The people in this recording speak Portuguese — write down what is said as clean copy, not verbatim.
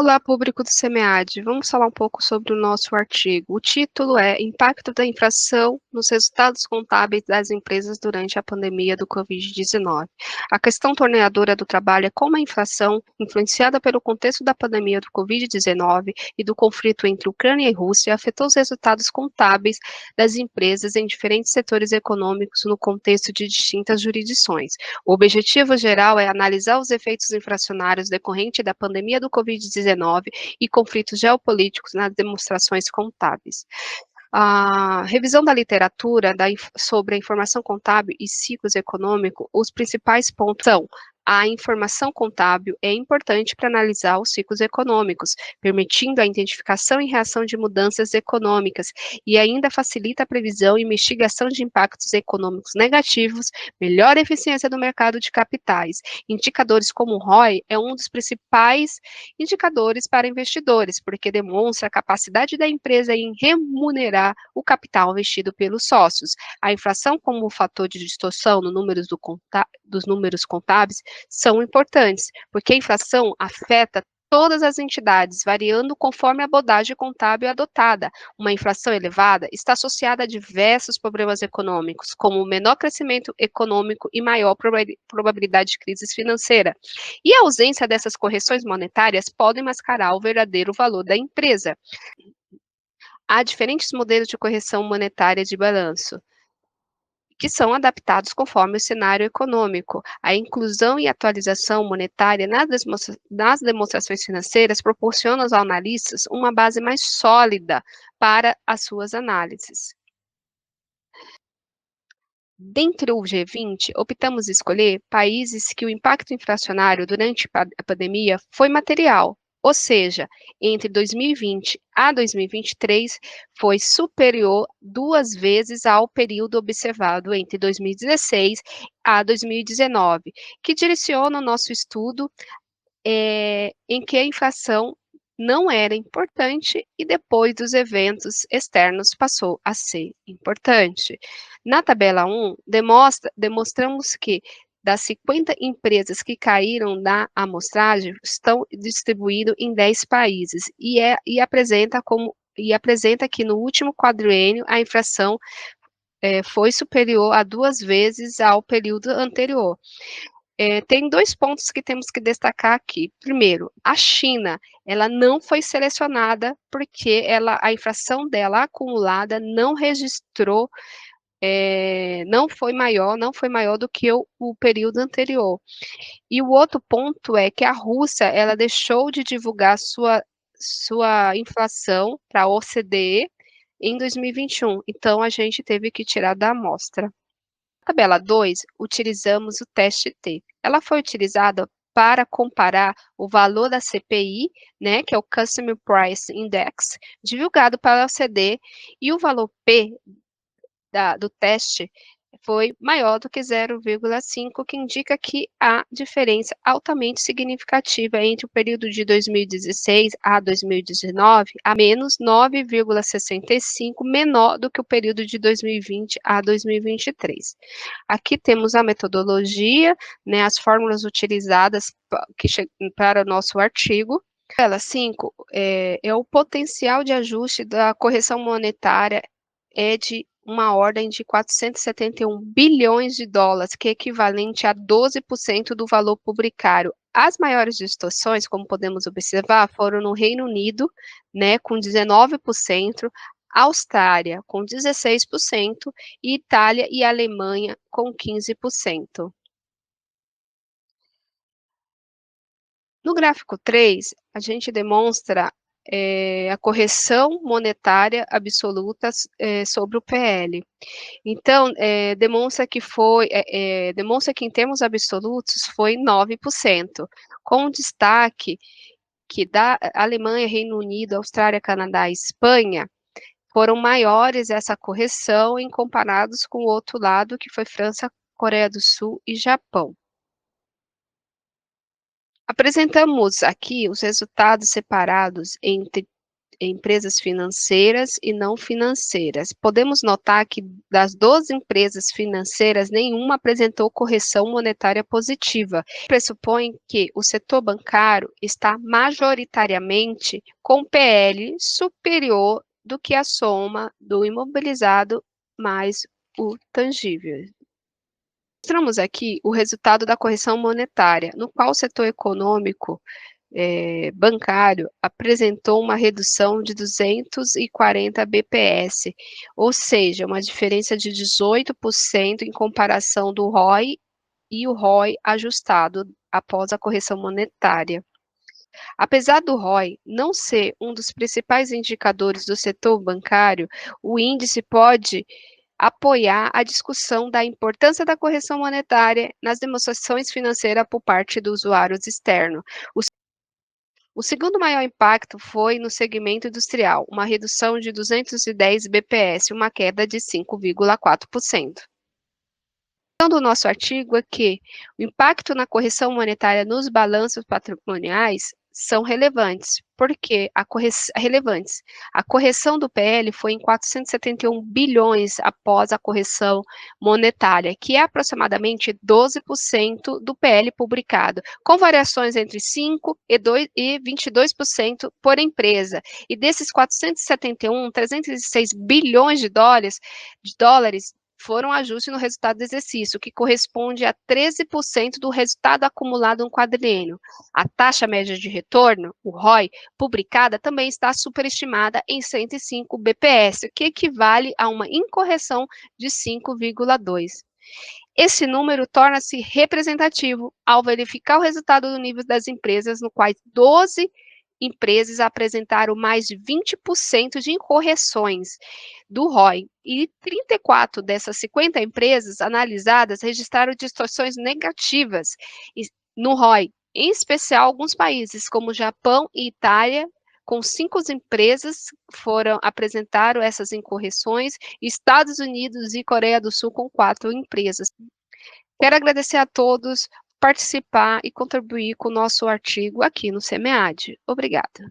Olá, público do SEMEAD. Vamos falar um pouco sobre o nosso artigo. O título é Impacto da inflação nos resultados contábeis das empresas durante a pandemia do Covid-19. A questão torneadora do trabalho é como a inflação, influenciada pelo contexto da pandemia do Covid-19 e do conflito entre Ucrânia e Rússia, afetou os resultados contábeis das empresas em diferentes setores econômicos no contexto de distintas jurisdições. O objetivo geral é analisar os efeitos inflacionários decorrentes da pandemia do Covid-19 e conflitos geopolíticos nas demonstrações contábeis. A revisão da literatura sobre a informação contábil e ciclos econômicos, os principais pontos são: a informação contábil é importante para analisar os ciclos econômicos, permitindo a identificação e reação de mudanças econômicas, e ainda facilita a previsão e mitigação de impactos econômicos negativos, melhora a eficiência do mercado de capitais. Indicadores como o ROI é um dos principais indicadores para investidores, porque demonstra a capacidade da empresa em remunerar o capital investido pelos sócios. A inflação como fator de distorção no dos números contábeis são importantes, porque a inflação afeta todas as entidades, variando conforme a abordagem contábil adotada. Uma inflação elevada está associada a diversos problemas econômicos, como menor crescimento econômico e maior probabilidade de crise financeira. E a ausência dessas correções monetárias pode mascarar o verdadeiro valor da empresa. Há diferentes modelos de correção monetária de balanço, que são adaptados conforme o cenário econômico. A inclusão e atualização monetária nas demonstrações financeiras proporciona aos analistas uma base mais sólida para as suas análises. Dentre o G20, optamos escolher países que o impacto inflacionário durante a pandemia foi material, ou seja, entre 2020 a 2023 foi superior 2 vezes ao período observado entre 2016 a 2019, que direciona o nosso estudo em que a inflação não era importante e depois dos eventos externos passou a ser importante. Na tabela 1, demonstramos que das 50 empresas que caíram na amostragem, estão distribuídas em 10 países e apresenta que no último quadriênio a inflação foi superior a 2 vezes ao período anterior. Tem 2 pontos que temos que destacar aqui. Primeiro, a China, ela não foi selecionada porque a inflação dela acumulada não registrou, não foi maior do que o período anterior. E o outro ponto é que a Rússia, ela deixou de divulgar sua inflação para a OCDE em 2021, então a gente teve que tirar da amostra. Tabela 2, utilizamos o teste T. Ela foi utilizada para comparar o valor da CPI, né, que é o Customer Price Index, divulgado pela OCDE, e o valor P do teste foi maior do que 0,5, que indica que há diferença altamente significativa entre o período de 2016 a 2019, a menos 9,65, menor do que o período de 2020 a 2023. Aqui temos a metodologia, né, as fórmulas utilizadas para o nosso artigo. Tabela 5 é o potencial de ajuste da correção monetária de uma ordem de 471 bilhões de dólares, que é equivalente a 12% do valor publicário. As maiores distorções, como podemos observar, foram no Reino Unido, né, com 19%, Austrália com 16% e Itália e Alemanha com 15%. No gráfico 3, a gente demonstra a correção monetária absoluta sobre o PL. Então, demonstra que em termos absolutos foi 9%, com destaque que da Alemanha, Reino Unido, Austrália, Canadá e Espanha foram maiores essa correção em comparados com o outro lado, que foi França, Coreia do Sul e Japão. Apresentamos aqui os resultados separados entre empresas financeiras e não financeiras. Podemos notar que das 12 empresas financeiras, nenhuma apresentou correção monetária positiva. Pressupõe que o setor bancário está majoritariamente com PL superior do que a soma do imobilizado mais o tangível. Mostramos aqui o resultado da correção monetária, no qual o setor econômico bancário apresentou uma redução de 240 bps, ou seja, uma diferença de 18% em comparação do ROI e o ROI ajustado após a correção monetária. Apesar do ROI não ser um dos principais indicadores do setor bancário, o índice pode apoiar a discussão da importância da correção monetária nas demonstrações financeiras por parte dos usuários externos. O segundo maior impacto foi no segmento industrial, uma redução de 210 bps, uma queda de 5,4%. O nosso artigo é que o impacto na correção monetária nos balanços patrimoniais são relevantes, porque a correção do PL foi em 471 bilhões após a correção monetária, que é aproximadamente 12% do PL publicado, com variações entre 5% e 22% por empresa. E desses 471, 306 bilhões de dólares foram ajustes no resultado do exercício, que corresponde a 13% do resultado acumulado no quadriênio. A taxa média de retorno, o ROI, publicada também está superestimada em 105 bps, que equivale a uma incorreção de 5,2. Esse número torna-se representativo ao verificar o resultado do nível das empresas, no qual 12 empresas apresentaram mais de 20% de incorreções do ROI, e 34 dessas 50 empresas analisadas registraram distorções negativas no ROI, em especial alguns países, como Japão e Itália, com 5 empresas apresentaram essas incorreções, Estados Unidos e Coreia do Sul com 4 empresas. Quero agradecer a todos participar e contribuir com o nosso artigo aqui no CEMEAD. Obrigada.